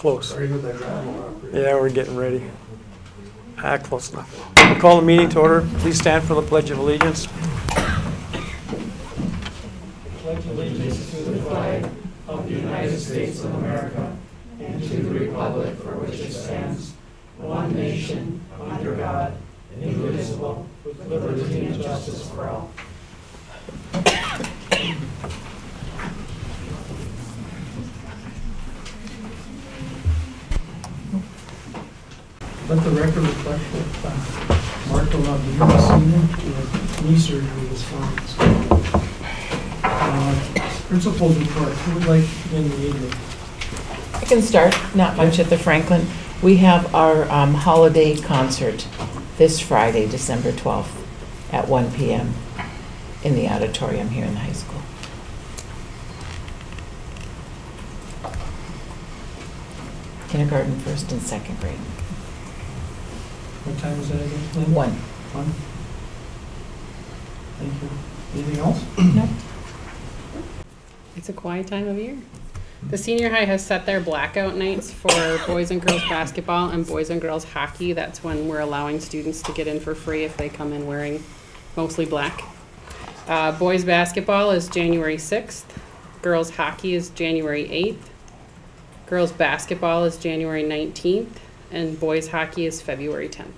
close. Yeah, we're getting ready. Close enough. Call the meeting to order. Please stand for the Pledge of Allegiance. Pledge allegiance to the flag of the United States of America and to the republic for which it stands, one nation, under God, indivisible, with liberty and justice for all. Let the record reflect that Martha Lavina Senior, who had knee surgery this morning. Principal's report. Who would like to begin the evening? I can start. Not much at the Franklin. We have our holiday concert this Friday, December 12th, at 1 p.m. in the auditorium here in the high school. Kindergarten, first and second grade. What time is that again? 1. 1. Thank you. Anything else? No. It's a quiet time of year. The senior high has set their blackout nights for boys and girls basketball and boys and girls hockey. That's when we're allowing students to get in for free if they come in wearing mostly black. Boys basketball is January 6th. Girls hockey is January 8th. Girls basketball is January 19th. And boys hockey is February 10th.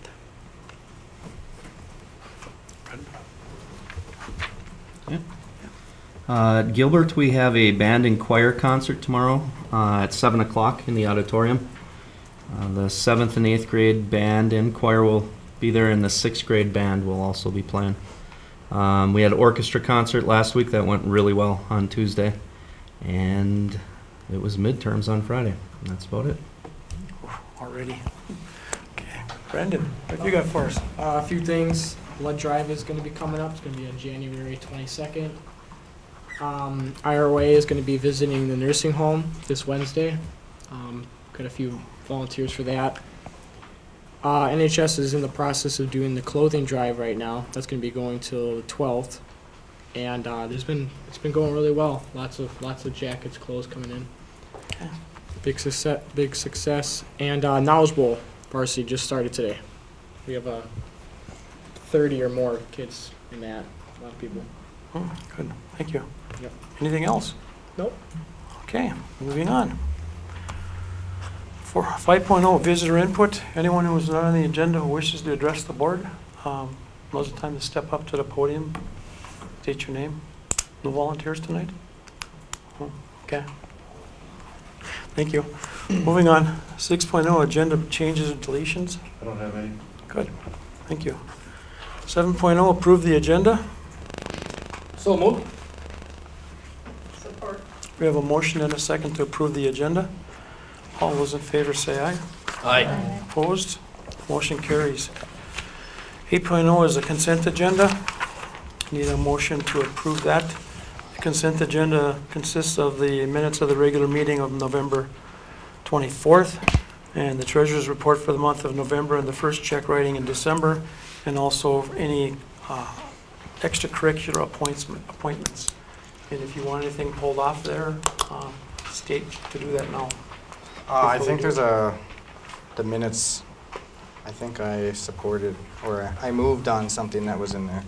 Gilbert, we have a band and choir concert tomorrow at 7 o'clock in the auditorium. The 7th and 8th grade band and choir will be there, and the 6th grade band will also be playing. We had an orchestra concert last week that went really well on Tuesday, and it was midterms on Friday. That's about it. Already. Okay. Brandon, what have you got for us? A few things. Blood drive is going to be coming up. It's going to be on January 22nd. IRA is going to be visiting the nursing home this Wednesday. Got a few volunteers for that. NHS is in the process of doing the clothing drive right now. That's going to be going till the 12th, and it's been going really well. Lots of jackets, clothes coming in. Okay. Big success. And Knowledge Bowl varsity just started today. We have 30 or more kids in that. A lot of people. Oh, good. Thank you. Yep. Anything else? Nope. Okay, moving on. For 5.0, visitor input. Anyone who is not on the agenda who wishes to address the board, now's the time to step up to the podium. State your name. No volunteers tonight? Oh, okay. Thank you. Moving on. 6.0, agenda changes and deletions. I don't have any. Good. Thank you. 7.0, approve the agenda. So moved. Support. We have a motion and a second to approve the agenda. All those in favor say aye. Aye. Opposed? Motion carries. 8.0 is a consent agenda. Need a motion to approve that. The consent agenda consists of the minutes of the regular meeting of November 24th and the treasurer's report for the month of November and the first check writing in December, and also any extracurricular appointments. And if you want anything pulled off there, state to do that now. I think there's the minutes, I think I supported, or I moved on something that was in there.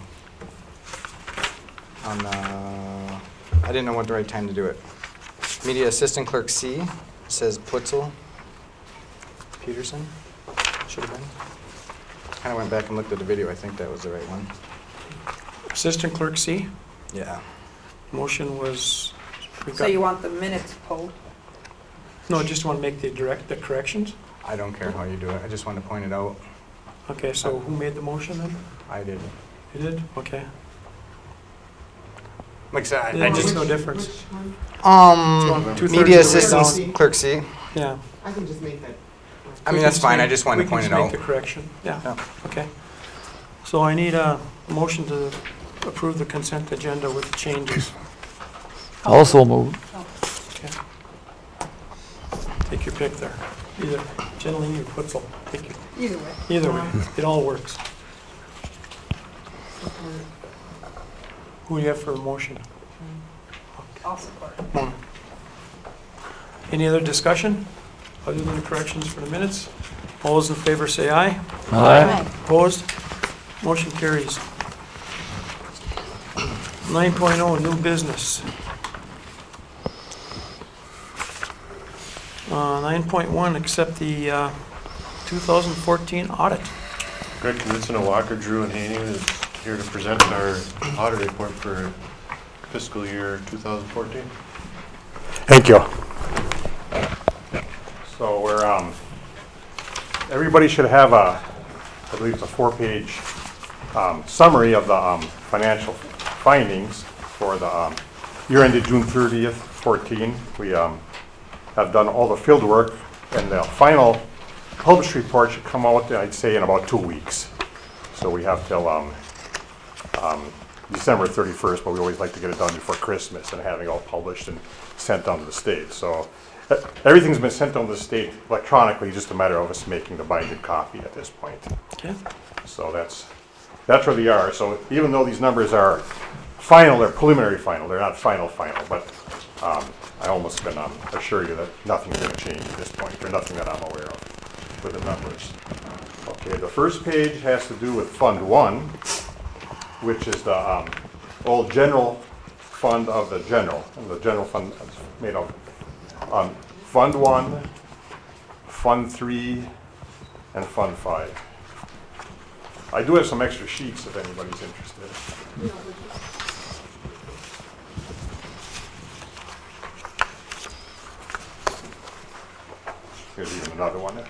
I didn't know what the right time to do it. Media Assistant Clerk C says Putzel Peterson, should have been. Kind of went back and looked at the video, I think that was the right one. Assistant Clerk C. Yeah. Motion was. So you want the minutes pulled? No, I just want to make the corrections. I don't care how you do it, I just wanted to point it out. Okay, so who made the motion then? I did. You did? Okay. Like I said, I There's just... no difference. Media Two-thirds Assistant Clerk C. Yeah. I can just make that. I mean, that's fine, I just wanted to point it We can out. just make the correction. Yeah. Yeah. Okay. So I need a motion to approve the consent agenda with the changes. Also moved. Okay. Take your pick there. Either Gentilini or Putzel. Take your, Either way. either way. It all works. Who do you have for a motion? I'll support. Any other discussion? Other than the corrections for the minutes, all those in favor say aye. Aye. Opposed? Motion carries. 9.0, new business. 9.1, accept the 2014 audit. Greg Knudsen, Walker, Drew, and Haney is here to present our audit report for fiscal year 2014. Thank you. So we're, everybody should have I believe it's a 4-page summary of the financial findings for the year ended June 30th, 14. We have done all the field work, and the final published report should come out, I'd say, in about 2 weeks. So we have till December 31st, but we always like to get it done before Christmas and having it all published and sent down to the state. So everything's been sent down to the state electronically, just a matter of us making the binded copy at this point. Okay. So that's where they are. So even though these numbers are final, they're preliminary final. They're not final, but I almost can assure you that nothing's going to change at this point, or nothing that I'm aware of with the numbers. Okay, the first page has to do with Fund 1, which is the old general fund of the general. And the general fund is made of Fund 1, Fund 3, and Fund 5. I do have some extra sheets if anybody's interested. Here's even another one there.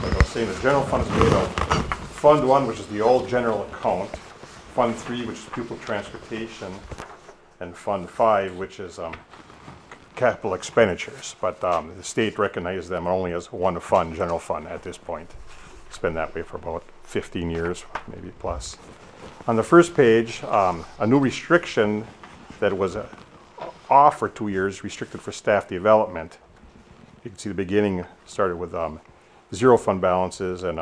Like I was saying, the general fund is made of Fund 1, which is the old general account, Fund 3, which is pupil transportation, and Fund 5, which is capital expenditures, but the state recognizes them only as one fund, general fund, at this point. It's been that way for about 15 years, maybe plus. On the first page, a new restriction that was off for 2 years, restricted for staff development. You can see the beginning started with 0 fund balances, and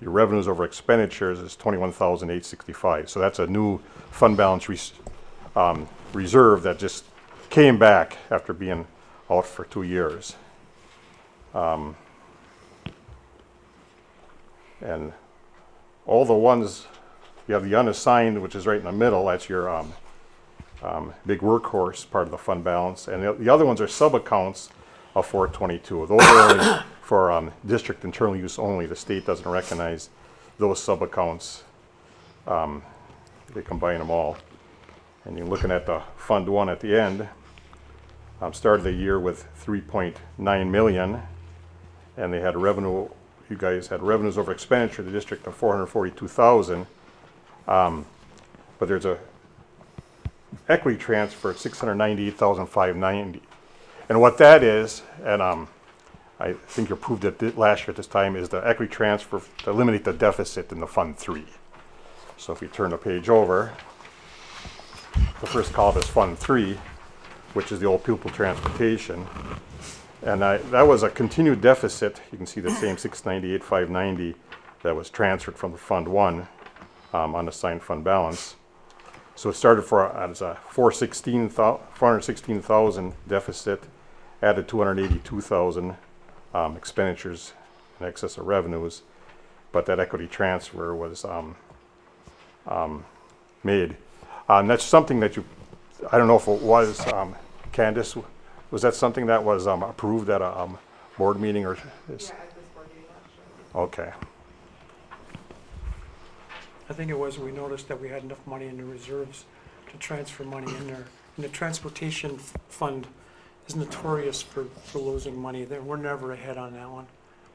your revenues over expenditures is $21,865. So that's a new fund balance reserve that just came back after being out for 2 years. And all the ones, you have the unassigned, which is right in the middle, that's your big workhorse part of the fund balance. And the other ones are sub-accounts of 422. Those are only for district internal use only. The state doesn't recognize those sub-accounts. They combine them all. And you're looking at the Fund 1 at the end. Started the year with 3.9 million, and they had revenue. You guys had revenues over expenditure, the district, of 442,000. But there's a equity transfer at 698,590, and what that is, and I think you approved it last year at this time, is the equity transfer to eliminate the deficit in the Fund 3. So if you turn the page over, the first column is Fund 3, which is the old pupil transportation. And that was a continued deficit. You can see the same 698,590 that was transferred from the Fund 1 unassigned fund balance. So it started as a 416,000 deficit, added 282,000 expenditures in excess of revenues, but that equity transfer was made. And that's something that I don't know if it was, Candace, was that something that was approved at a board meeting or? Yeah, at this board meeting last year. Okay. I think it was, we noticed that we had enough money in the reserves to transfer money in there. And the transportation fund is notorious for losing money. We're never ahead on that one.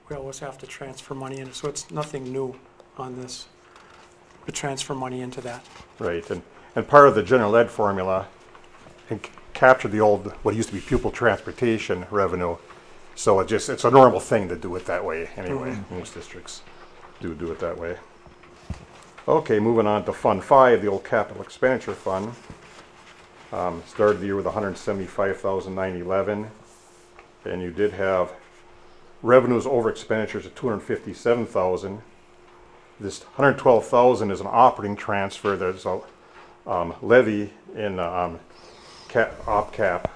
We always have to transfer money in, so it's nothing new on this, to transfer money into that. Right, and part of the general ed formula captured the old, what used to be pupil transportation revenue. So it's a normal thing to do it that way anyway. Most districts do it that way. Okay, moving on to Fund 5, the old capital expenditure fund. Started the year with 175,911. And you did have revenues over expenditures of 257,000. This 112,000 is an operating transfer. There's a levy in op cap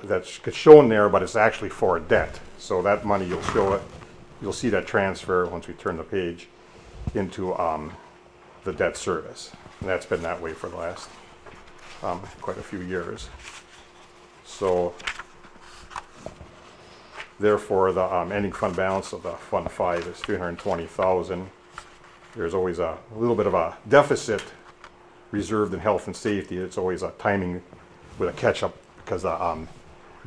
that's shown there, but it's actually for a debt. So that money you'll see that transfer once we turn the page into the debt service. And that's been that way for the last quite a few years. So therefore, the ending fund balance of the Fund 5 is 320,000. There's always a little bit of a deficit reserved in health and safety. It's always a timing with a catch-up because the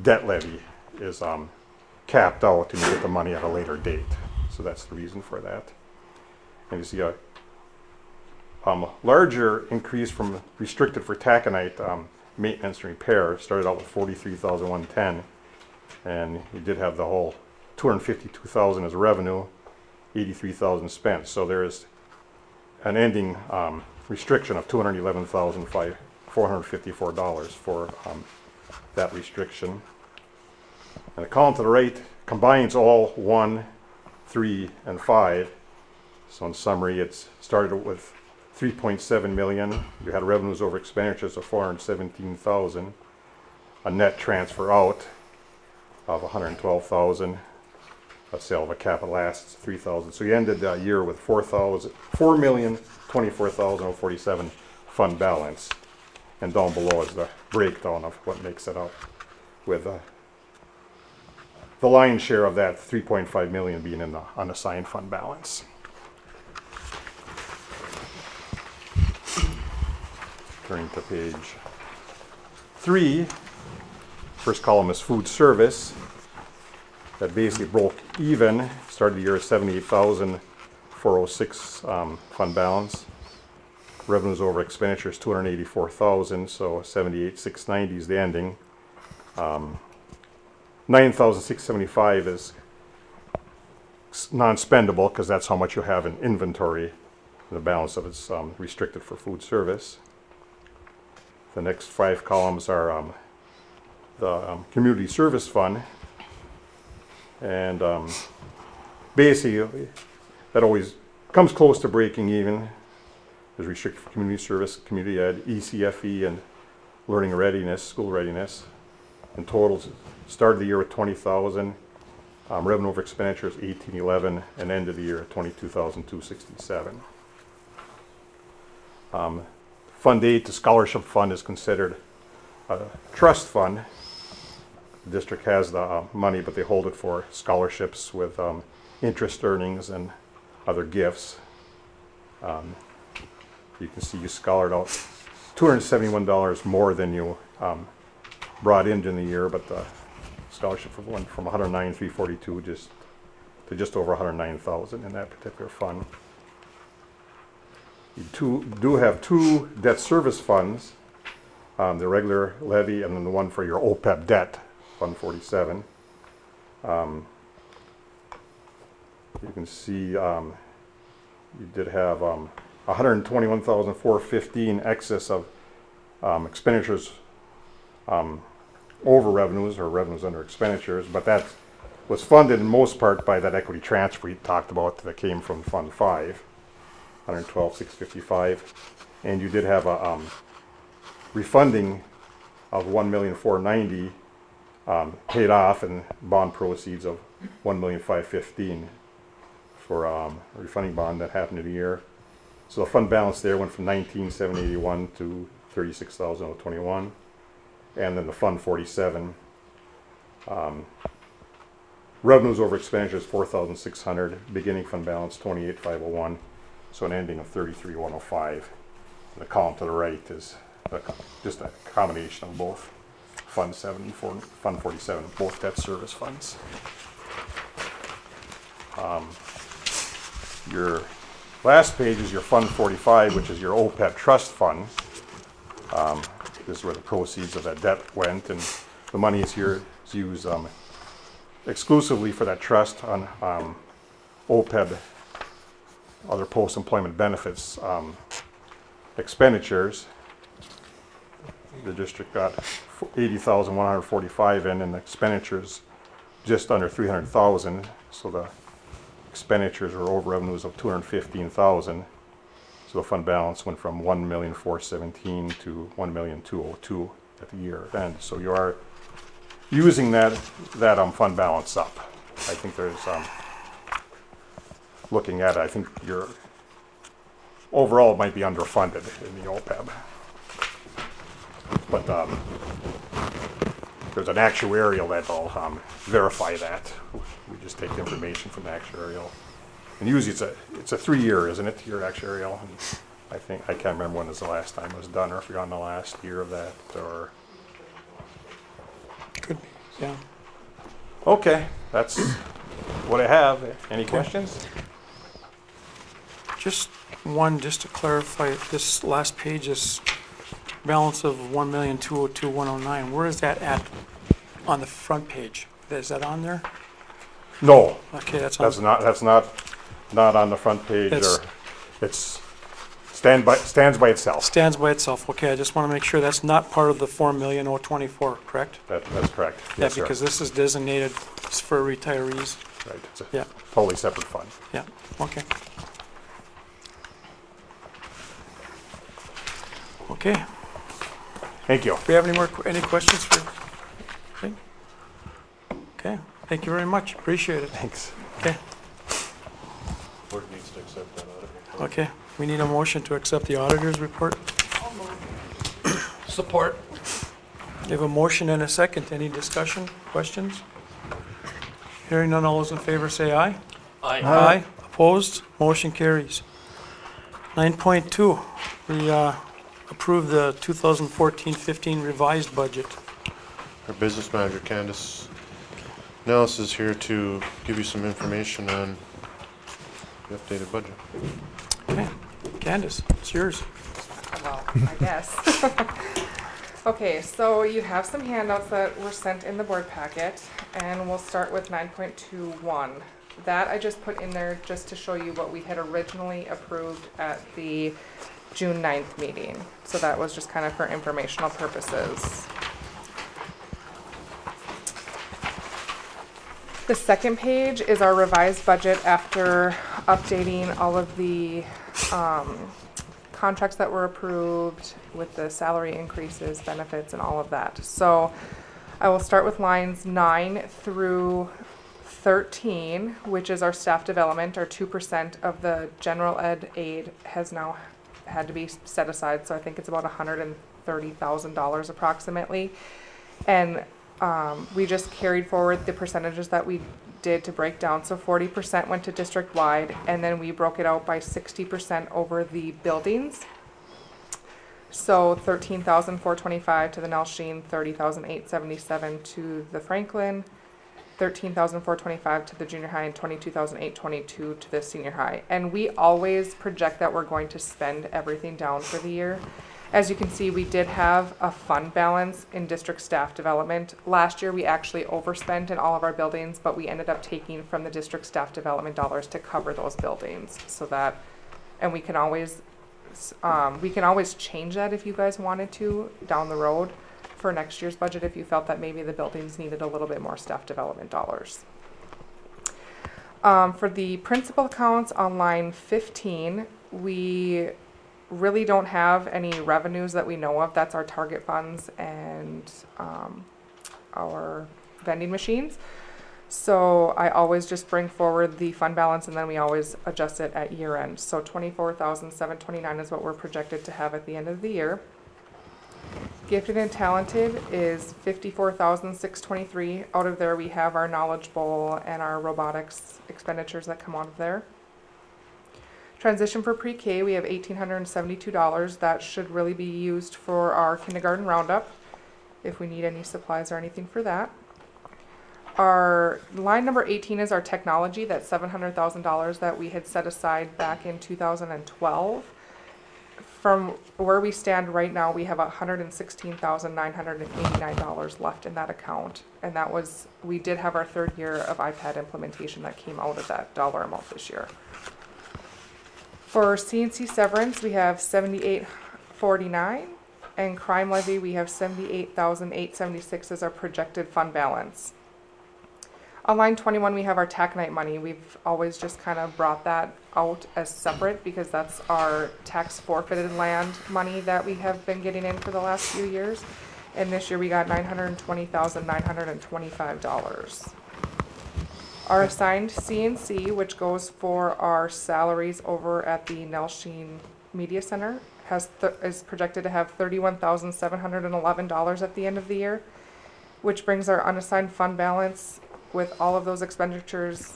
debt levy is capped out and you get the money at a later date. So that's the reason for that. And you see a larger increase from restricted for taconite maintenance and repair. Started out with 43,110. And you did have the whole 252,000 as revenue, 83,000 spent. So there's an ending restriction of $211,454 for that restriction. And the column to the right combines all 1, 3, and 5. So in summary, it's started with 3.7 million. You had revenues over expenditures of 417,000. A net transfer out of 112,000, a sale of a capital assets 3,000. So you ended the year with 4,024,047 fund balance. And down below is the breakdown of what makes it up, with the lion's share of that 3.5 million being in the unassigned fund balance. Turning to page 3. First column is food service. That basically broke even. Started the year at 78,406 fund balance. Revenues over expenditures 284,000, so 78,690 is the ending. 9,675 is non-spendable because that's how much you have in inventory. The balance of it's restricted for food service. The next 5 columns are the community service fund, and basically that always comes close to breaking even. There's restricted for community service, community ed, ECFE, and learning readiness, school readiness. In total, started the year with 20,000, revenue over expenditures 1811, and ended the year at 22,267. Fund 8, the scholarship fund, is considered a trust fund. The district has the money, but they hold it for scholarships with interest earnings and other gifts. You can see you scholared out $271 more than you brought in the year, but the scholarship went from $109,342 to just over $109,000 in that particular fund. You do have 2 debt service funds, the regular levy and then the one for your OPEB debt, Fund 47. You can see you did have 121,415 excess of expenditures over revenues, or revenues under expenditures, but that was funded in most part by that equity transfer we talked about that came from Fund 5, 112,655, and you did have a refunding of 1,490,000 paid off, and bond proceeds of 1,515,000 for a refunding bond that happened in a year. So the fund balance there went from 19,781 to 36,021, and then the Fund 47 revenues over expenditures 4,600, beginning fund balance 28,501, so an ending of 33,105. The column to the right is just a combination of both Fund 7 and Fund 47, both debt service funds. Your last page is your Fund 45, which is your OPEB trust fund. This is where the proceeds of that debt went, and the money is here is used exclusively for that trust on OPEB, other post-employment benefits expenditures. The district got $80,145 in, and the expenditures just under 300,000. So the expenditures were over revenues of 215,000. So the fund balance went from 1,417,000 to 1,202,000 at the year end. So you are using that fund balance up. I think there's looking at it, I think you're overall it might be underfunded in the OPEB. But there's an actuarial that'll verify that. We just take the information from the actuarial. And usually it's a 3-year, isn't it, your actuarial? And I think, I can't remember when was the last time it was done, or if you're on the last year of that, or. Could be, yeah. Okay, that's what I have. Any questions? Just to clarify, this last page is balance of 1,202,109. Where is that at on the front page? Is that on there? No. Okay, that's on. That's not on the front page, or it's stands by itself. Stands by itself. Okay, I just want to make sure that's not part of the 4,024, correct? That's correct. Yeah, Yes, sir. because this is designated for retirees. Right, it's a Yeah. totally separate fund. Yeah, okay. Okay, Thank you. do we have any questions for? Okay, thank you very much, appreciate it. Thanks. Okay, Board needs to accept that audit report. okay, we need a motion to accept the auditor's report. Support. We have a motion and a second. Any discussion, questions? Hearing none, all those in favor say aye. Aye. Aye. Opposed? Motion carries. 9.2, we approve the 2014-15 revised budget. Our business manager, Candace Nellis, is here to give you some information on the updated budget. Okay, Candace, it's yours. Well, I guess. Okay, so you have some handouts that were sent in the board packet, and we'll start with 9.21. That I just put in there just to show you what we had originally approved at the June 9th meeting. So that was just kind of for informational purposes. The second page is our revised budget after updating all of the contracts that were approved with the salary increases, benefits, and all of that. So I will start with lines 9 through 13, which is our staff development. Our 2% of the general ed aid has now had to be set aside, so I think it's about $130,000 approximately. And we just carried forward the percentages that we did to break down. So 40% went to district-wide, and then we broke it out by 60% over the buildings. So $13,425 to the Nelshin, $30,877 to the Franklin, $13,425 to the junior high, and $22,822 to the senior high. And we always project that we're going to spend everything down for the year. As you can see, we did have a fund balance in district staff development. Last year, we actually overspent in all of our buildings, but we ended up taking from the district staff development dollars to cover those buildings. So that, and we can always change that if you guys wanted to down the road for next year's budget if you felt that maybe the buildings needed a little bit more staff development dollars. For the principal accounts on line 15, we really don't have any revenues that we know of. That's our target funds and our vending machines. So I always just bring forward the fund balance and then we always adjust it at year end. So $24,729 is what we're projected to have at the end of the year. Gifted and talented is $54,623. Out of there we have our Knowledge Bowl and our robotics expenditures that come out of there. Transition for pre-K, we have $1,872. That should really be used for our kindergarten roundup, if we need any supplies or anything for that. Our line number 18 is our technology, that's $700,000 that we had set aside back in 2012. From where we stand right now, we have $116,989 left in that account. And that was, we did have our third year of iPad implementation that came out of that dollar amount this year. For CNC severance, we have $78.49, And crime levy, we have 78,876 as our projected fund balance. On line 21, we have our taconite money. We've always just kind of brought that out as separate because that's our tax forfeited land money that we have been getting in for the last few years. And this year we got $920,925. Our assigned CNC, which goes for our salaries over at the Nelshin Media Center, is projected to have $31,711 at the end of the year, which brings our unassigned fund balance with all of those expenditures,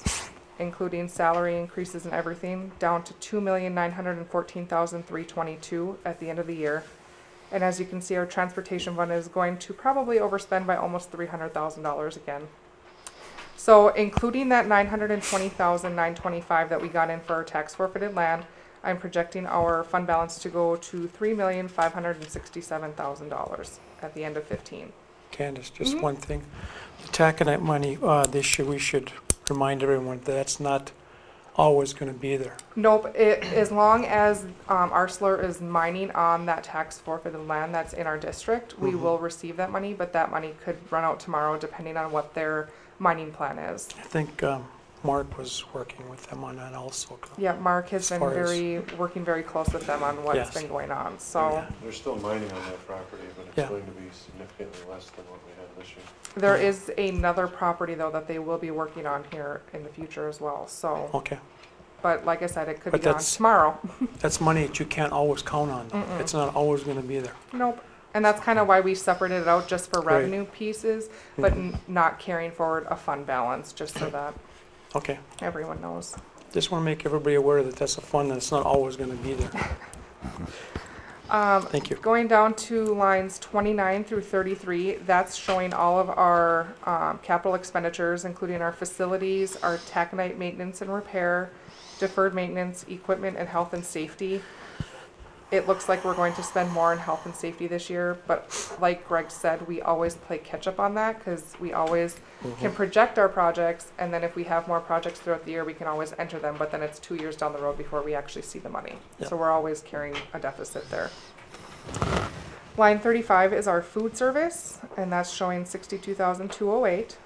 including salary increases and everything, down to $2,914,322 at the end of the year. And as you can see, our transportation fund is going to probably overspend by almost $300,000 again. So including that $920,925 that we got in for our tax forfeited land, I'm projecting our fund balance to go to $3,567,000 at the end of 15. Candace, just one thing. The taconite money, this year, we should remind everyone that that's not always going to be there. Nope, as long as Arcelor is mining on that tax forfeited land that's in our district, we will receive that money, but that money could run out tomorrow depending on what their mining plan is. I think Mark was working with them on that also. Yeah, Mark has been As far as- working very close with them on what's Yes. been going on, so. Yeah. They're still mining on that property, but it's Yeah. going to be significantly less than what we had this year. There is another property though that they will be working on here in the future as well, so. Okay. But like I said, it could But be gone that's- tomorrow. That's money that you can't always count on. It's not always going to be there. Nope. And that's kind of why we separated it out just for Great. revenue pieces, but not carrying forward a fund balance, just so that Okay. everyone knows. Just want to make everybody aware that that's a fund that's not always going to be there. Thank you. Going down to lines 29 through 33, that's showing all of our capital expenditures, including our facilities, our taconite maintenance and repair, deferred maintenance, equipment, and health and safety. It looks like we're going to spend more on health and safety this year, but like Greg said, we always play catch up on that because we always can project our projects, and then if we have more projects throughout the year, we can always enter them, but then it's 2 years down the road before we actually see the money. Yep. So we're always carrying a deficit there. Line 35 is our food service, and that's showing $62,208.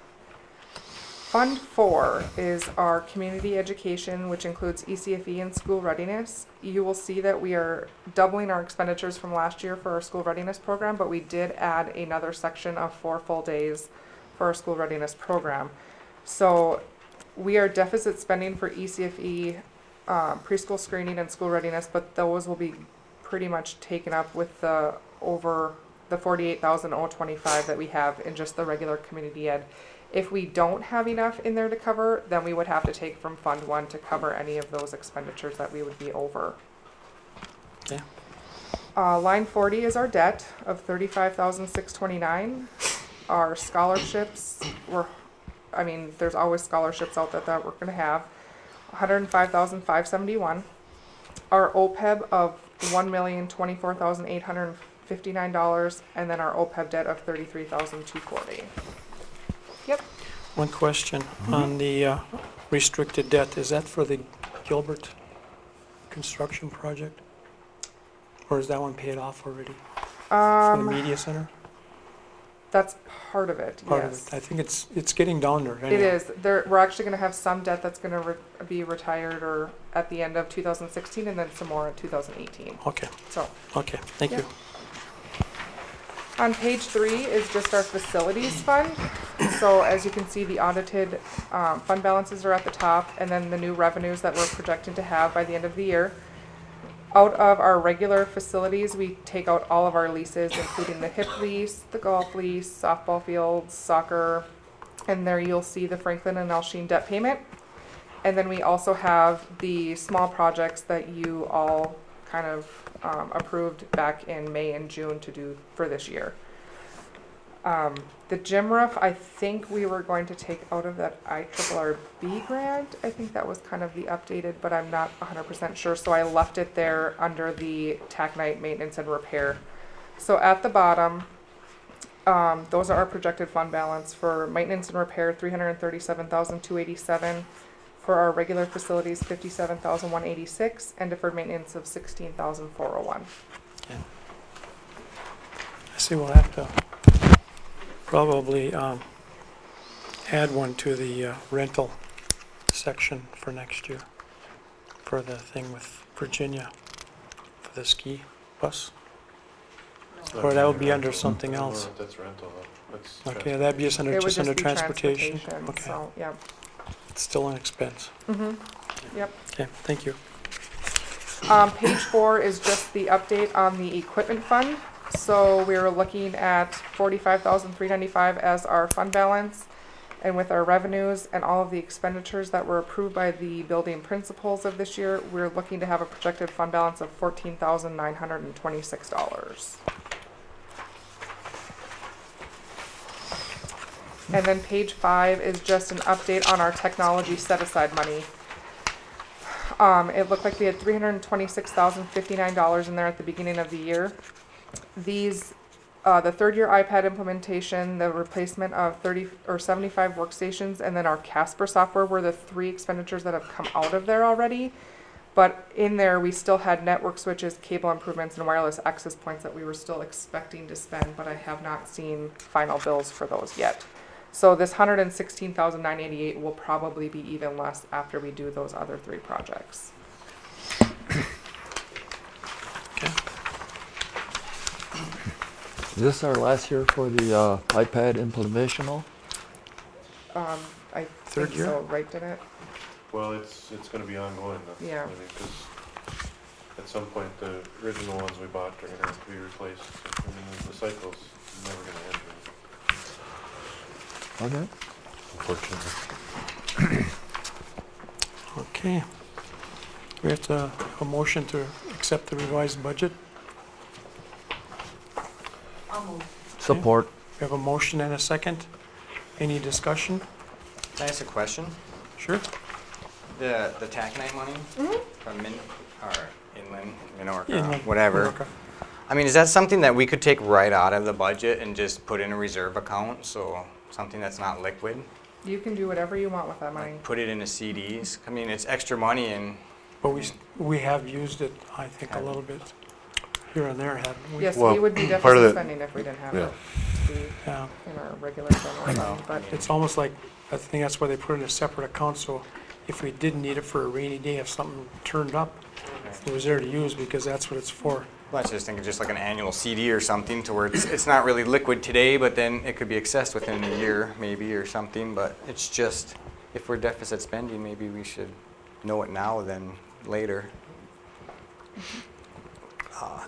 Fund 4 is our community education, which includes ECFE and school readiness. You will see that we are doubling our expenditures from last year for our school readiness program, but we did add another section of 4 full days for our school readiness program. So we are deficit spending for ECFE, preschool screening and school readiness, but those will be pretty much taken up with the over the $48,025 that we have in just the regular community ed. If we don't have enough in there to cover, then we would have to take from Fund 1 to cover any of those expenditures that we would be over. Okay. Line 40 is our debt of $35,629. Our scholarships there's always scholarships out there that we're gonna have. $105,571. Our OPEB of $1,024,859, and then our OPEB debt of $33,240. Yep. One question on the restricted debt. Is that for the Gilbert construction project? Or is that one paid off already? For the media center? That's part of it, Part yes. of it. I think it's getting down there. It Anyhow. is. We're actually going to have some debt that's going to be retired or at the end of 2016, and then some more in 2018. Okay. So Okay. Thank Yep. you. on page 3 is just our facilities fund. So as you can see, the audited fund balances are at the top, and then the new revenues that we're projecting to have by the end of the year. Out of our regular facilities, we take out all of our leases, including the hip lease, the golf lease, softball fields, soccer, and there you'll see the Franklin and Nelshin debt payment. And then we also have the small projects that you all kind of approved back in May and June to do for this year. The gym roof, I think we were going to take out of that IRRB grant. I think that was kind of the updated, but I'm not 100% sure. So I left it there under the taconite maintenance and repair. So at the bottom, those are our projected fund balance for maintenance and repair, $337,287. For our regular facilities, $57,186, and deferred maintenance of $16,401. Okay. see, we'll have to probably add one to the rental section for next year, for the thing with Virginia, for the ski bus. Or that would be under something else. That's rental, that's. Okay, that'd be just under, It would just under be transportation. Okay, So, yep. it's still an expense. Yep. Okay, thank you. Page 4 is just the update on the equipment fund. So we were looking at $45,395 as our fund balance. And with our revenues and all of the expenditures that were approved by the building principals of this year, we're looking to have a projected fund balance of $14,926. And then page 5 is just an update on our technology set-aside money. It looked like we had $326,059 in there at the beginning of the year. These, the third-year iPad implementation, the replacement of 30 or 75 workstations, and then our Casper software were the 3 expenditures that have come out of there already. But in there, we still had network switches, cable improvements, and wireless access points that we were still expecting to spend, but I have not seen final bills for those yet. So this $116,988 will probably be even less after we do those other 3 projects. Is this our last year for the iPad implementational? I Third think year? so, right, didn't it? Well, it's gonna be ongoing though. Yeah. I mean, 'cause at some point, the original ones we bought are gonna have to be replaced. I mean, the cycle's never gonna end. Okay. Unfortunately. Okay. We have to have a motion to accept the revised budget. Support. We have a motion and a second. Any discussion? Can I ask a question? Sure. The taconite money from Inland, Minorca, Inland, whatever. Minorca. I mean, is that something that we could take right out of the budget and just put in a reserve account? So something that's not liquid? You can do whatever you want with that money. Like put it into CDs? I mean, it's extra money and But we have used it, I think, a little bit here and there, haven't we? Yes, Well, we would be part of deficit the- spending if we didn't have Yeah. it to be Yeah. in our regular general fund, but It's almost like, I think that's why they put it in a separate account, so if we did need it for a rainy day, if something turned up, it was there to use, because that's what it's for. well, I was just thinking just like an annual CD or something to where it's not really liquid today, but then it could be accessed within a year maybe or something. But it's just, if we're deficit spending, maybe we should know it now than later.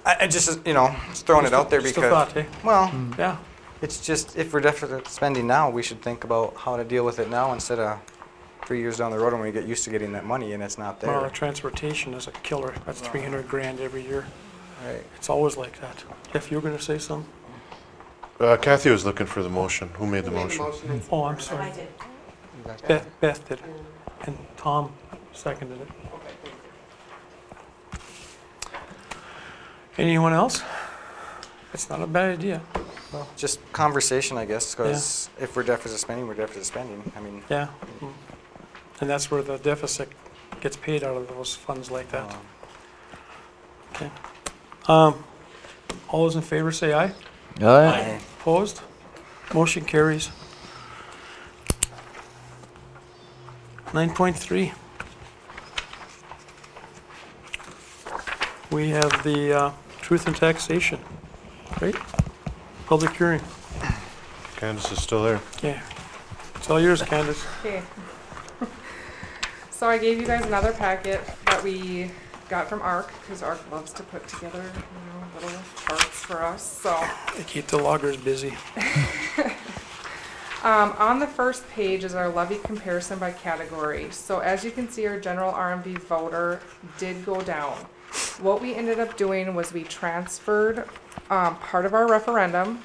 I just, just throwing it out there Just a because, thought, eh? well, Yeah, it's just, if we're deficit spending now, we should think about how to deal with it now instead of 3 years down the road when we get used to getting that money and it's not well, the there. transportation is a killer. That's 300 grand every year. Right. It's always like that. Jeff, you were gonna say something? Kathy was looking for the motion. Who made the motion? Oh, I'm sorry. Beth did, and Tom seconded it. Anyone else? It's not a bad idea. Just conversation, I guess, because if we're deficit spending, we're deficit spending. I mean, Yeah. And that's where the deficit gets paid out of those funds like that. Okay. All those in favor say aye. Aye. Opposed? Motion carries. 9.3. We have the truth and taxation, right? Public hearing. Candace is still there. Yeah. It's all yours, Candace. okay. So I gave you guys another packet that we got from ARC, because ARC loves to put together, little charts for us, so. They keep the loggers busy. On the first page is our levy comparison by category. So as you can see, our general RMV voter did go down. What we ended up doing was we transferred part of our referendum,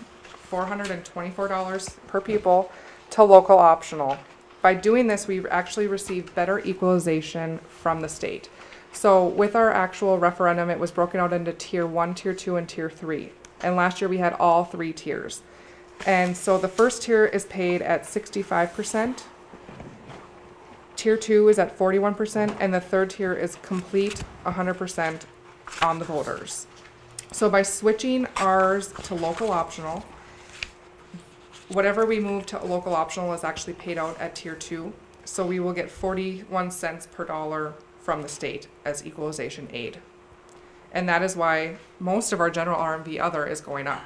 $424 per pupil, to local optional. By doing this, we've actually received better equalization from the state. So with our actual referendum, it was broken out into tier 1, tier 2, and tier 3. And last year we had all 3 tiers. And so the first tier is paid at 65%. Tier 2 is at 41%, and the third tier is complete 100% on the voters. So by switching ours to local optional, whatever we move to local optional is actually paid out at tier 2. So we will get 41 cents per dollar from the state as equalization aid. And that is why most of our general RMV other is going up.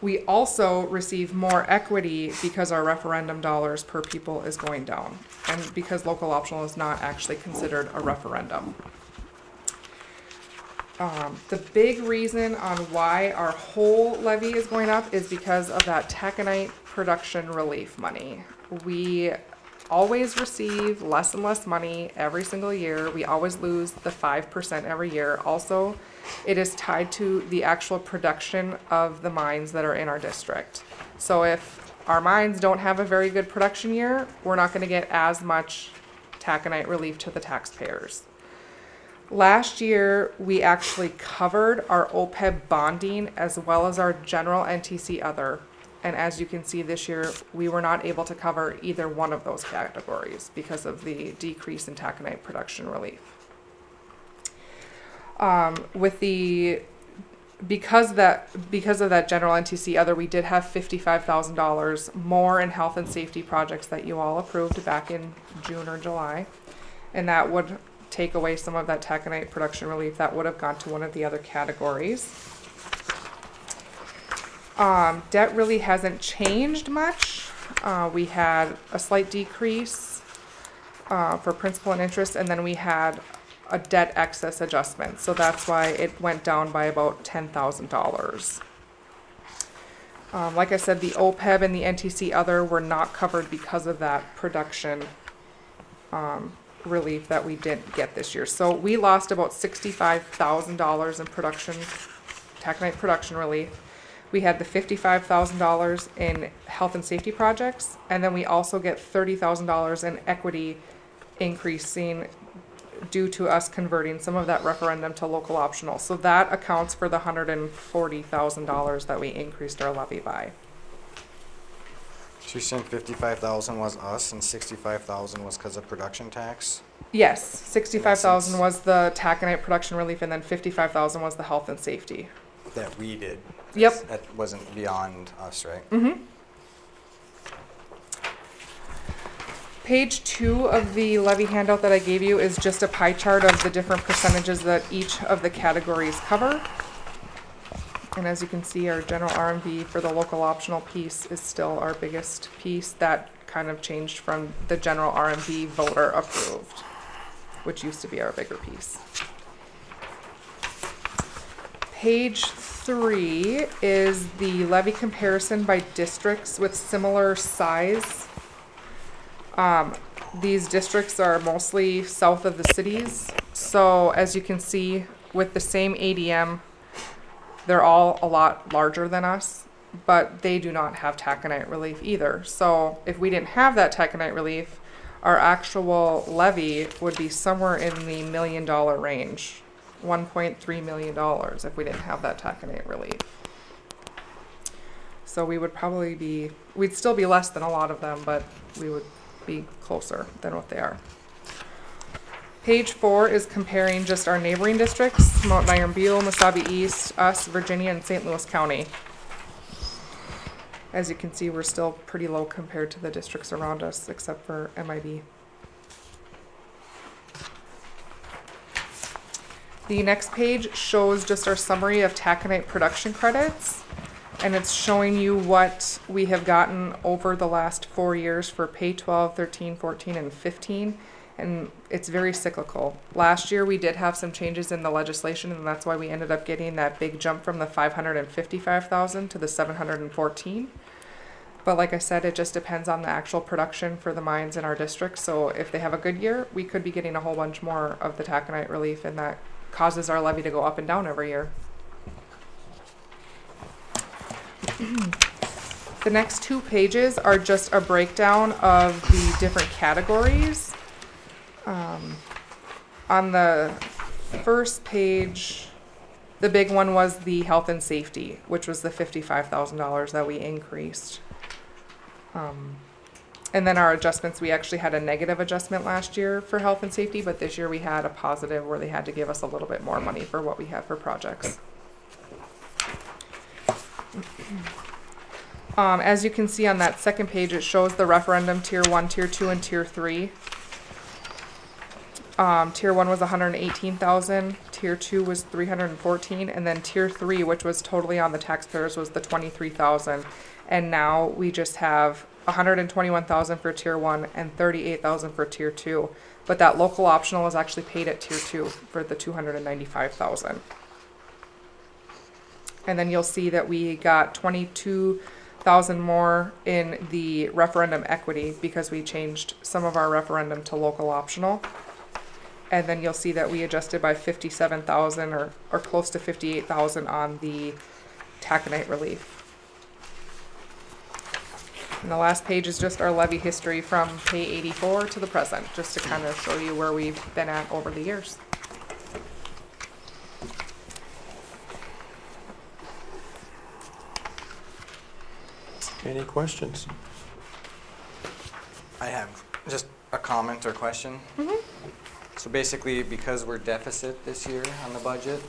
We also receive more equity because our referendum dollars per people is going down, and because local optional is not actually considered a referendum. The big reason on why our whole levy is going up is because of that taconite production relief money. We always receive less and less money every single year. We always lose the 5% every year. Also, it is tied to the actual production of the mines that are in our district. So if our mines don't have a very good production year, we're not going to get as much taconite relief to the taxpayers. Last year, we actually covered our OPEB bonding as well as our general NTC other. And as you can see this year, we were not able to cover either one of those categories because of the decrease in taconite production relief. Because of that general NTC other, we did have $55,000 more in health and safety projects that you all approved back in June or July. And that would take away some of that taconite production relief that would have gone to one of the other categories. Debt really hasn't changed much. We had a slight decrease for principal and interest, and then we had a debt excess adjustment. So that's why it went down by about $10,000. Like I said, the OPEB and the NTC other were not covered because of that production relief that we didn't get this year. So we lost about $65,000 in taconite production relief. We had the $55,000 in health and safety projects, and then we also get $30,000 in equity increasing due to us converting some of that referendum to local optional. So that accounts for the $140,000 that we increased our levy by. So you're saying 55,000 was us and 65,000 was because of production tax? Yes, 65,000 was the taconite production relief, and then 55,000 was the health and safety. That we did. Yep. That wasn't beyond us, right? Mm-hmm. Page 2 of the levy handout that I gave you is just a pie chart of the different percentages that each of the categories cover. And as you can see, our general RMV for the local optional piece is still our biggest piece. That kind of changed from the general RMV voter approved, which used to be our bigger piece. Page 3 is the levy comparison by districts with similar size. These districts are mostly south of the cities. So as you can see, with the same ADM, they're all a lot larger than us, but they do not have taconite relief either. So if we didn't have that taconite relief, our actual levy would be somewhere in the $1 million range, $1.3 million if we didn't have that taconite relief. So we would probably be, we'd still be less than a lot of them, but we would be closer than what they are. Page 4 is comparing just our neighboring districts, Mount Iron-Buell, Mesabi East, us, Virginia, and St. Louis County. As you can see, we're still pretty low compared to the districts around us, except for MIB. The next page shows just our summary of taconite production credits, and it's showing you what we have gotten over the last 4 years for pay 12, 13, 14, and 15. And it's very cyclical. Last year we did have some changes in the legislation, and that's why we ended up getting that big jump from the 555,000 to the 714. But like I said, it just depends on the actual production for the mines in our district. So if they have a good year, we could be getting a whole bunch more of the taconite relief, and that causes our levy to go up and down every year. The next 2 pages are just a breakdown of the different categories. On the first page, the big one was the health and safety, which was the $55,000 that we increased. And then our adjustments, we actually had a negative adjustment last year for health and safety, but this year we had a positive where they had to give us a little bit more money for what we had for projects. As you can see on that second page, it shows the referendum tier 1, tier 2, and tier 3. Tier 1 was 118,000, tier 2 was 314, and then tier 3, which was totally on the taxpayers, was the 23,000. And now we just have 121,000 for tier 1 and 38,000 for tier 2. But that local optional is actually paid at tier 2 for the 295,000. And then you'll see that we got 22,000 more in the referendum equity because we changed some of our referendum to local optional. And then you'll see that we adjusted by 57,000 or close to 58,000 on the taconite relief. And the last page is just our levy history from pay 84 to the present, just to kind of show you where we've been at over the years. Any questions? I have just a comment or question. So basically, because we're deficit this year on the budget,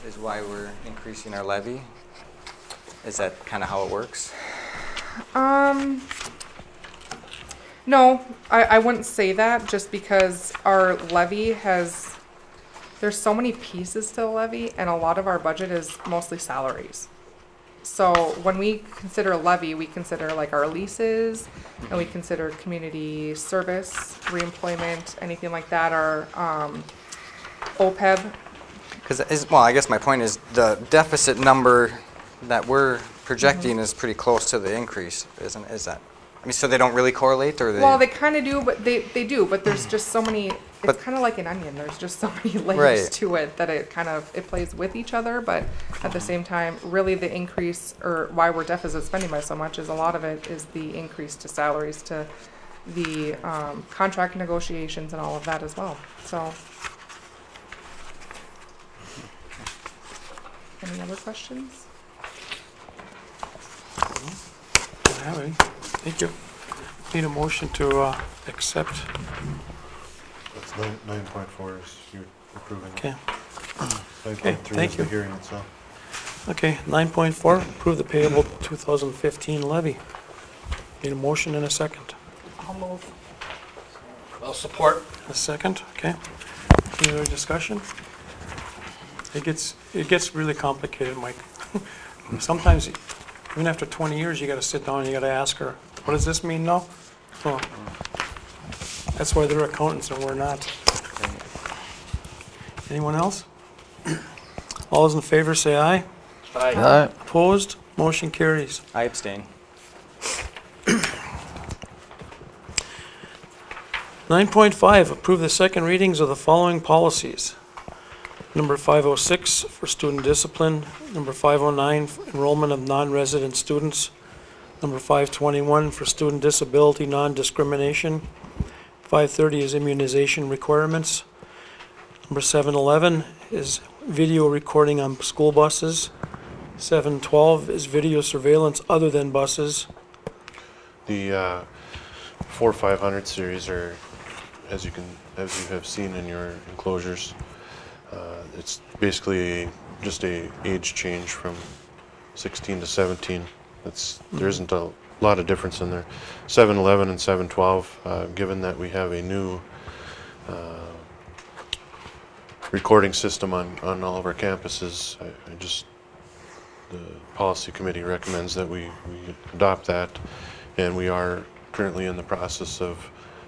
is why we're increasing our levy? Is that kind of how it works? No, I wouldn't say that, just because our levy there's so many pieces to the levy, and a lot of our budget is mostly salaries. So when we consider a levy, we consider like our leases, and we consider community service, reemployment, anything like that, our OPEB. Well, I guess my point is the deficit number that we're projecting is pretty close to the increase, is that? I mean, so they don't really correlate, or they? Well, they kind of do, but they do, but there's just so many. It's kind of like an onion. There's just so many layers to it that it plays with each other. But at the same time, really the increase, or why we're deficit spending by so much, is a lot of it is the increase to salaries, to the contract negotiations and all of that as well. So, any other questions? Don't have any. Thank you. Need a motion to accept. That's 9.4 is you're approving. Okay. 9.3 thank is the you. hearing itself. Okay, 9.4, approve the payable 2015 levy. Need a motion and a second. I'll move. I'll support. A second, okay. Any other discussion? It gets really complicated, Mike. Sometimes, even after 20 years, you gotta sit down and you gotta ask her, what does this mean now? So, that's why they're accountants and we're not. Anyone else? All those in favor say aye. Aye. Opposed? Motion carries. I abstain. 9.5, approve the second readings of the following policies. Number 506 for student discipline. Number 509 for enrollment of non-resident students. Number 521 for student disability non-discrimination. 530 is immunization requirements. Number 711 is video recording on school buses. 712 is video surveillance other than buses. The 4500 series are, as you have seen in your enclosures, it's basically just a age change from 16 to 17. There isn't a lot of difference in there. 711 and 712, given that we have a new recording system on all of our campuses, the policy committee recommends that we adopt that, and we are currently in the process of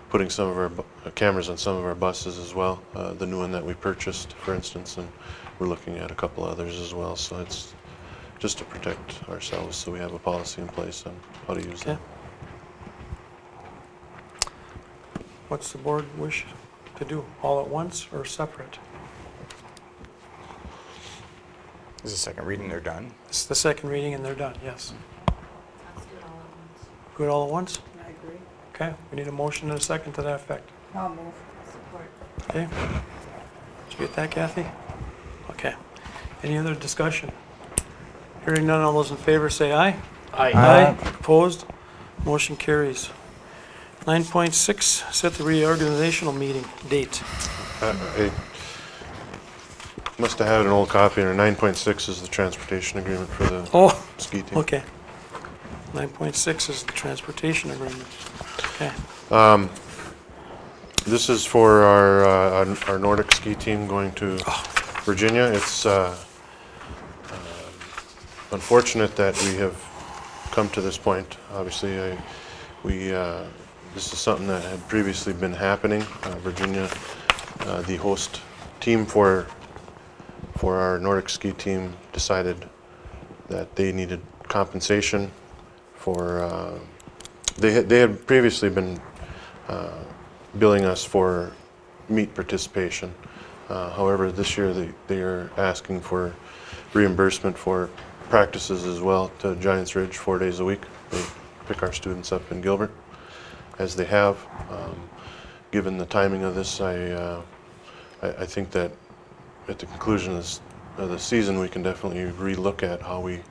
putting some of our cameras on some of our buses as well, the new one that we purchased, for instance, and we're looking at a couple others as well. So it's just to protect ourselves, so we have a policy in place on how to use them. What's the board wish to do? All at once or separate? Is the second reading they're done? It's the second reading and they're done, yes. Let's do it all at once. Do it all at once? I agree. Okay, we need a motion and a second to that effect. I'll move. Support. Okay. Did you get that, Kathy? Okay. Any other discussion? Hearing none, all those in favor say aye. Aye. Opposed? Motion carries. 9.6, set the reorganizational meeting date. I must have had an old copy, or 9.6 is the transportation agreement for the Oh, ski team. okay. 9.6 is the transportation agreement. Okay. This is for our Nordic ski team going to Virginia. It's unfortunate that we have come to this point. Obviously, this is something that had previously been happening. Virginia, the host team for our Nordic ski team, decided that they needed compensation for. They had previously been billing us for meet participation. However, this year they are asking for reimbursement for practices as well to Giants Ridge 4 days a week. They pick our students up in Gilbert, as they have. Given the timing of this, I think that at the conclusion of the season, we can definitely relook at how we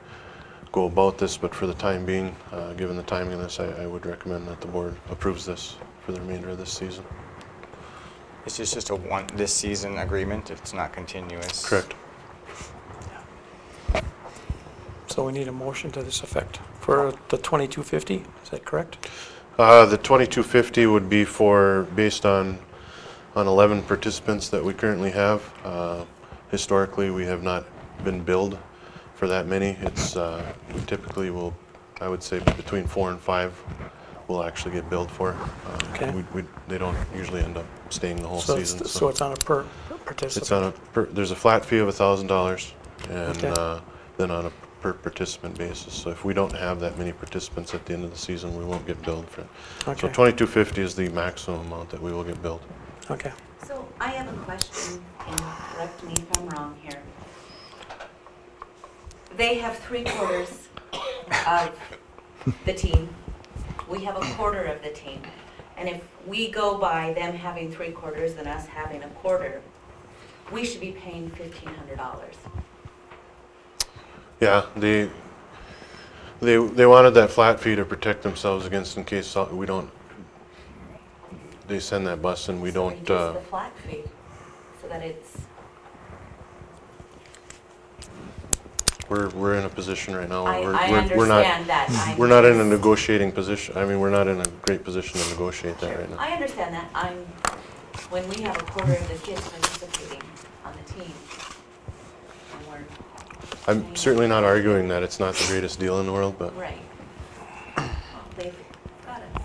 go about this, but for the time being, given the timing of this, I would recommend that the board approves this for the remainder of this season. It's just a this season agreement. It's not continuous. Correct. So we need a motion to this effect for the 2250, is that correct? The 2250 would be based on 11 participants that we currently have. Historically, we have not been billed for that many. It's we typically will, I would say, between 4 and 5 will actually get billed for. Okay. They don't usually end up staying the whole season. So it's on a per participant? It's on there's a flat fee of $1,000, and Okay. then on a per participant basis. So if we don't have that many participants at the end of the season, we won't get billed for it. Okay. So $2,250 is the maximum amount that we will get billed. Okay. So I have a question, and correct me if I'm wrong here. They have 3/4 of the team. We have 1/4 of the team. And if we go by them having 3/4 and us having 1/4, we should be paying $1,500. Yeah, they wanted that flat fee to protect themselves against in case we don't. They send that bus and we don't. So reduce the flat fee so that it's. We're in a position right now. I we're not. understand that. We're not in a negotiating position. I mean, we're not in a great position to negotiate that right now. I understand that. When we have 1/4 of the kids participating on the team, and we're. I'm certainly not arguing that it's not the greatest deal in the world, but. Right. They've got us.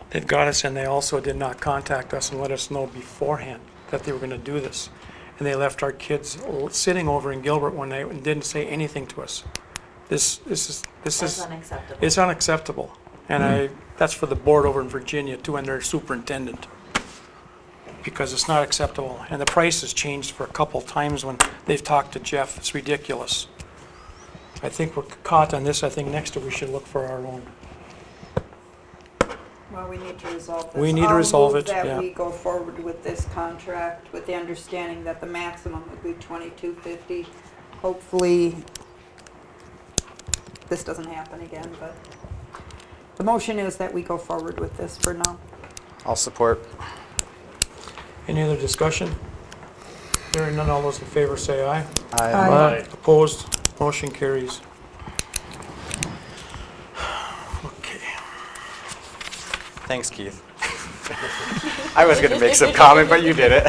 They've got us, and they also did not contact us and let us know beforehand that they were going to do this. And they left our kids sitting over in Gilbert one night and didn't say anything to us. This is Unacceptable. it's unacceptable. And that's for the board over in Virginia too, and their superintendent. Because it's not acceptable. And the price has changed for a couple times when they've talked to Jeff. It's ridiculous. I think we're caught on this. I think next year we should look for our own. Well, we need to resolve this. We need to resolve it, I'll yeah. move that we go forward with this contract with the understanding that the maximum would be $2,250. Hopefully, this doesn't happen again, but the motion is that we go forward with this for now. I'll support. Any other discussion? Hearing none, all those in favor say aye. Aye. Opposed? Motion carries. Okay. Thanks, Keith. I was going to make some comment, but you did it.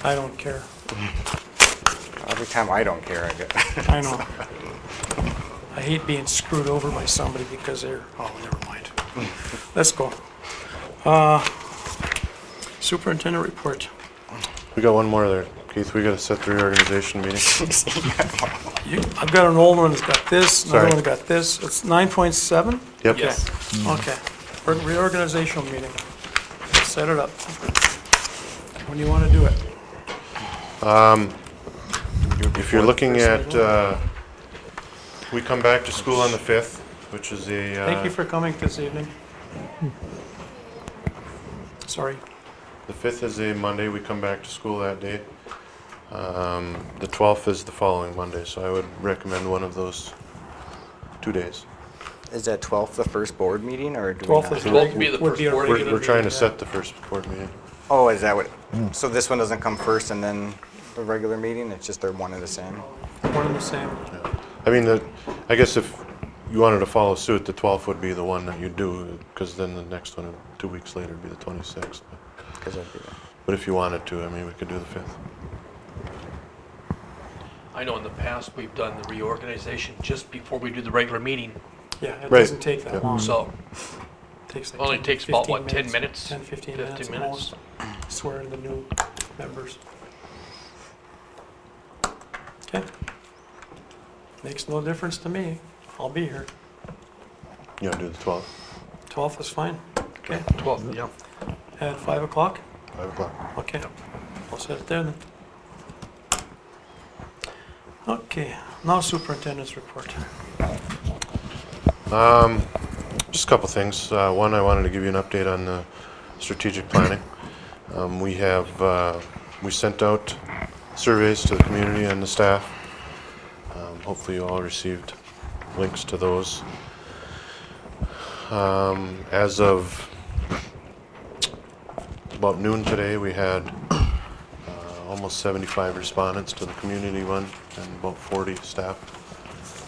I don't care. Every time I don't care, I get. I know. I hate being screwed over by somebody because they're, oh, never mind. Let's go. Superintendent report. We got one more there, Keith. We got to set the reorganization meeting. I've got an old one that's got this, another Sorry. one that's got this. It's 9.7? Yep. Yes. Okay. Reorganizational meeting. Set it up. When do you want to do it? If you're looking at, we come back to school on the 5th, which is a. Thank you for coming this evening. Sorry. The 5th is a Monday. We come back to school that day. The 12th is the following Monday, so I would recommend one of those 2 days. Is that 12th the first board meeting, or do we 12th not? is 12th would be the would first be our board regular We're trying to meeting, set the first board meeting. Oh, is that what? So this one doesn't come first and then the regular meeting? It's just they're one and the same? yeah. One and the same. I mean, I guess if you wanted to follow suit, the 12th would be the one that you do, because then the next one, 2 weeks later, would be the 26th. Because that'd be But if you wanted to, I mean, we could do the 5th. I know in the past, we've done the reorganization just before we do the regular meeting, Yeah, it Right. doesn't take that Yeah. long. so Takes like only 10, takes about, 15 what, 10 minutes? 10, 15 15 minutes at minutes. most. Swearing the new members. Okay. Makes no difference to me. I'll be here. You want to do the 12th, 12th is fine. Okay. 12th, yeah. At 5 o'clock? 5 o'clock. Okay. I'll set it there then. Okay, now superintendent's report. Just a couple things. One, I wanted to give you an update on the strategic planning. We sent out surveys to the community and the staff. Hopefully you all received links to those. As of about noon today, we had almost 75 respondents to the community one and about 40 staff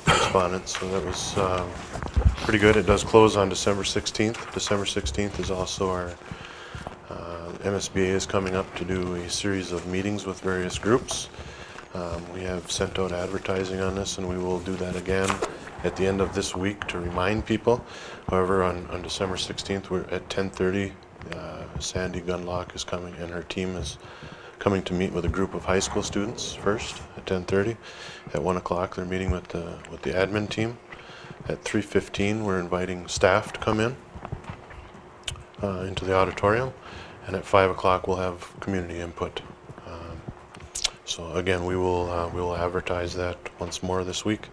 respondents, so that was pretty good. It does close on December 16th. December 16th is also our MSBA is coming up to do a series of meetings with various groups. We have sent out advertising on this, and we will do that again at the end of this week to remind people. However, on December 16th, we're at 10:30. Sandy Gunlock is coming, and her team is coming to meet with a group of high school students first at 10:30. At 1 o'clock, they're meeting with the admin team. At 3:15, we're inviting staff to come in into the auditorium, and at 5 o'clock, we'll have community input. So again, we will advertise that once more this week,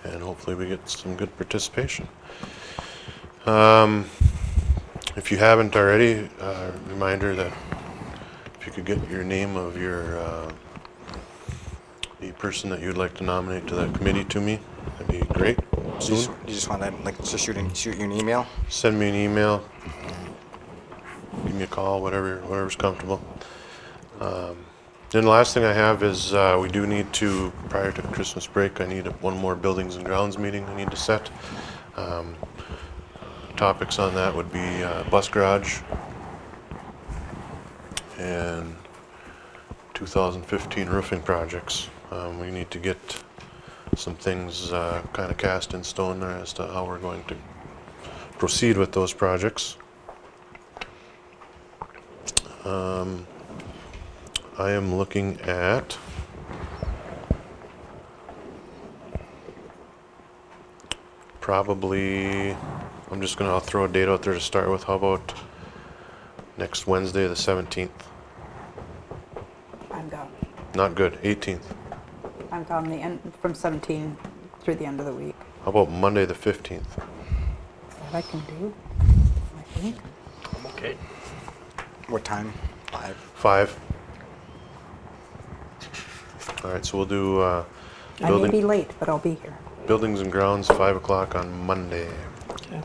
and hopefully we get some good participation. If you haven't already, reminder that if you could get your name of the person that you'd like to nominate to that committee to me, that'd be great. Soon. You just want to like just shoot you an email? Send me an email. Give me a call, whatever's comfortable. Then the last thing I have is we do need to, prior to Christmas break, I need one more buildings and grounds meeting I need to set. Topics on that would be bus garage and 2015 roofing projects. We need to get some things kind of cast in stone there as to how we're going to proceed with those projects. I am looking at probably, I'll throw a date out there to start with. How about next Wednesday, the 17th? I'm gone. Not good, 18th. I'm gone from 17 through the end of the week. How about Monday, the 15th? That I can do, I think. I'm okay. What time? 5. 5. All right, so we'll do I may be late, but I'll be here. buildings and grounds, 5 o'clock on Monday. Okay.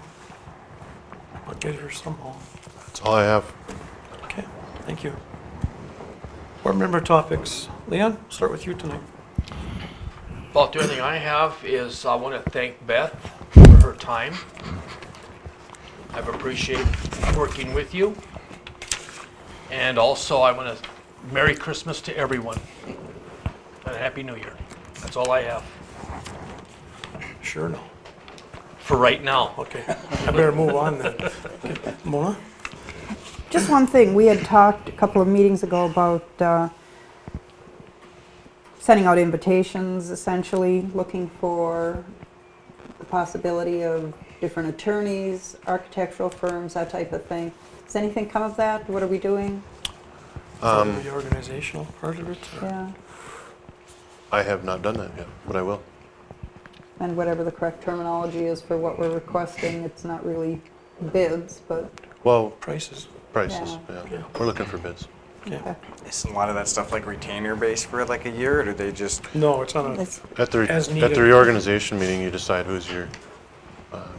I'll get her somehow. That's all I have. Okay, thank you. Board member topics. Leon, start with you tonight. About the only thing I have is I want to thank Beth for her time. I've appreciated working with you. And also I want to Merry Christmas to everyone and a Happy New Year. That's all I have Sure, no. for right now. Okay, I better move on then. Okay. Mona? Just one thing, we had talked a couple of meetings ago about sending out invitations, essentially, looking for the possibility of different attorneys, architectural firms, that type of thing. Does anything come of that? What are we doing? The organizational part of it? or- Yeah, I have not done that yet, but I will. and whatever the correct terminology is for what we're requesting, it's not really bids, but, Well, Prices. prices, Yeah. yeah. We're looking for bids. Yeah. okay. Is a lot of that stuff like retainer based for like a year, or do they just? No, it's on a, It's- At the As needed. reorganization meeting, you decide who's your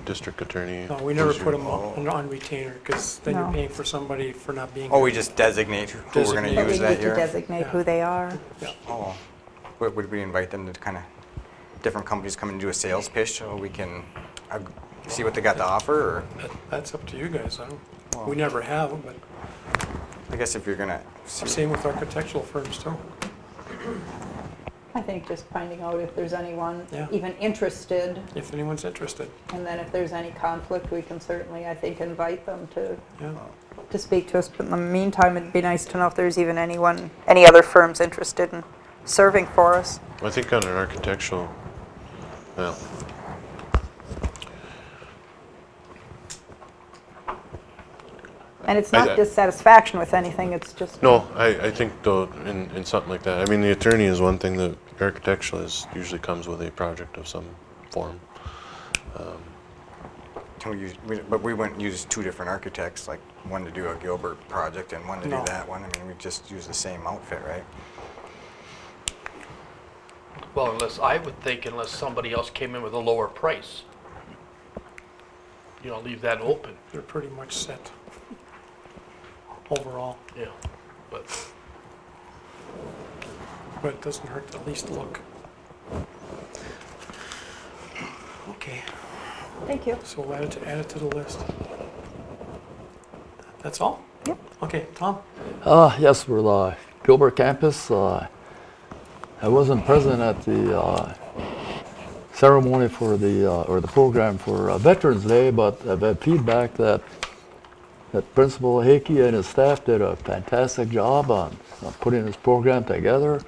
district attorney. No, we never who's put your- them on retainer, because then you're No. paying for somebody for not being. Oh, here. we just designate who we're gonna Designate. But we use need that to year? designate who they are. Oh, would we invite them to kind of, different companies come and do a sales pitch so we can see what they got to offer, or? That's up to you guys. I don't, Well, we never have, but I guess if you're gonna, same with architectural firms too. I think just finding out if there's anyone Yeah. even interested, If anyone's interested, and then if there's any conflict, we can certainly, I think, invite them to yeah. speak to us. But in the meantime, it'd be nice to know if there's even any other firms interested in serving for us. I think on an architectural, well, And it's I- not dissatisfaction with anything, it's just. no, I think though, in something like that, I mean, the attorney is one thing, the architectural usually comes with a project of some form. can we use, but we wouldn't use two different architects, like one to do a Gilbert project and one to do No. that one. I mean, we just use the same outfit, right? Well, unless somebody else came in with a lower price. You know, leave that open, They're pretty much set overall, yeah. But but it doesn't hurt to at least look. Okay, Thank you. so we'll add it to the list. That's all? Yep. Okay, Tom? Yes, we're the Gilbert campus. I wasn't present at the ceremony for or the program for Veterans Day, but I've had feedback that Principal Hickey and his staff did a fantastic job on putting this program together.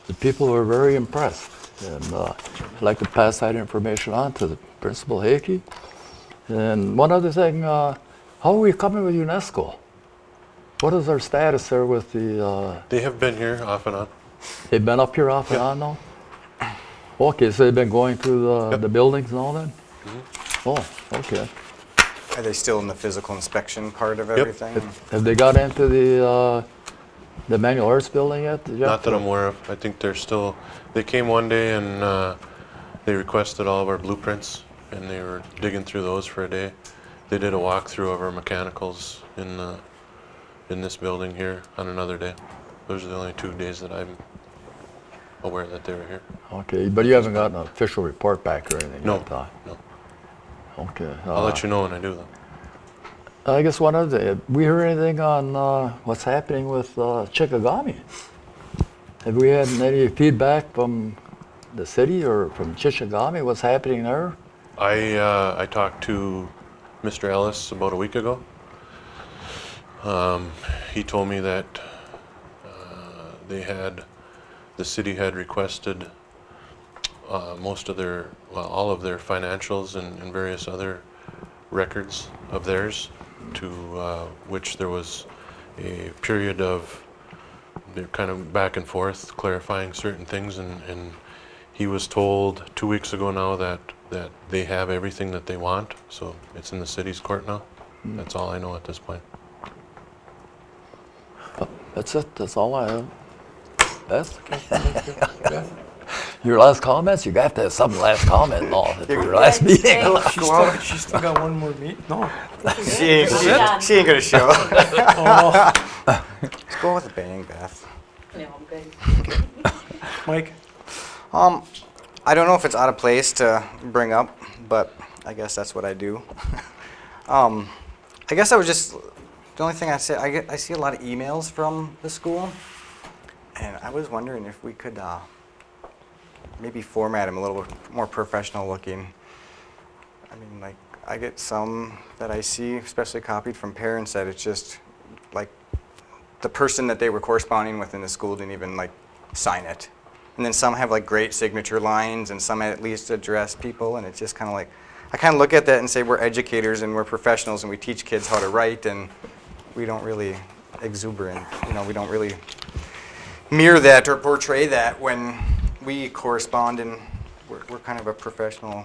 The people were very impressed, and I'd like to pass that information on to the Principal Hickey. And one other thing, how are we coming with UNESCO? What is our status there with the? They have been here off and on. They've been up here off and on now? Okay, so they've been going through the buildings and all that? Oh, okay. Are they still in the physical inspection part of everything? Have they got into the manual arts building yet? Jeff? Not that I'm aware of. I think they're still, they came one day and they requested all of our blueprints, and they were digging through those for a day. They did a walkthrough of our mechanicals in this building here on another day. Those are the only 2 days that I'm aware that they were here. Okay, but you haven't gotten an official report back or anything No, yet? no. Okay. I'll let you know when I do though. I guess one other thing, we heard anything on what's happening with Chickagami? Have we had any feedback from the city or from Chickagami? What's happening there? I talked to Mr. Ellis about a week ago. He told me that the city had requested all of their financials and various other records of theirs, to which there was a period of they're kind of back and forth clarifying certain things, and he was told 2 weeks ago now that they have everything that they want, so it's in the city's court now. That's all I know at this point. That's it, that's all I have. Beth? Beth? Your last comments? You got to have some last comment at your last meeting. She's still got one more meet? No. She ain't gonna show. Oh, Let's go with a bang, Beth. No, I'm good. Mike? I don't know if it's out of place to bring up, but I guess that's what I do. I guess I was just, the only thing I say, I see a lot of emails from the school, and I was wondering if we could maybe format them a little bit more professional looking. I mean, like, I get some that I see, especially copied from parents, that it's just like the person that they were corresponding with in the school didn't even like sign it. And then some have like great signature lines, and some at least address people, and it's just kind of like, I kind of look at that and say we're educators and we're professionals and we teach kids how to write, and we don't really exuberant, we don't really mirror that or portray that when we correspond, and we're kind of a professional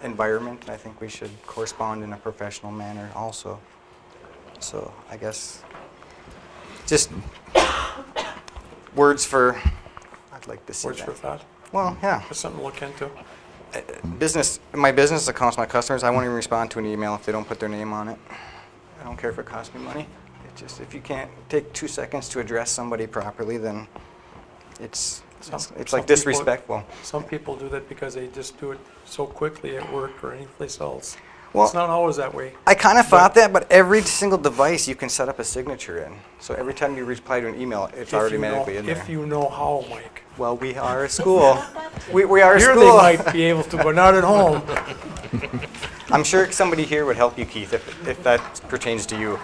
environment, and I think we should correspond in a professional manner also. So I guess just words for, I'd like to see Words that. for thought? Well, yeah. That's something to look into. my business accounts, my customers, I won't even respond to an email if they don't put their name on it. I don't care if it costs me money. It just, if you can't take 2 seconds to address somebody properly, then it's like disrespectful. Some people do that because they just do it so quickly at work or anyplace else. Well, it's not always that way. I kind of thought that, but every single device you can set up a signature in. So every time you reply to an email, it's automatically in there. If you know how, Mike. Well, we are a school. we are a Here school. they might be able to, but not at home. I'm sure somebody here would help you, Keith, if that pertains to you.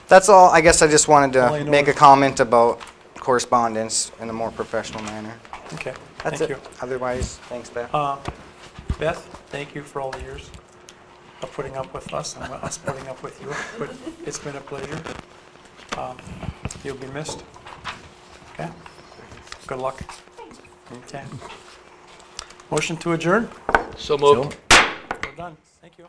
That's all. I guess I just wanted All I to know make a is- comment about correspondence in a more professional manner. Okay, That's thank it. you. Otherwise, thanks, Beth. Beth, thank you for all the years of putting up with us and us putting up with you, but it's been a pleasure. You'll be missed. Okay? Good luck. Okay. Motion to adjourn? So moved. We're done. Thank you.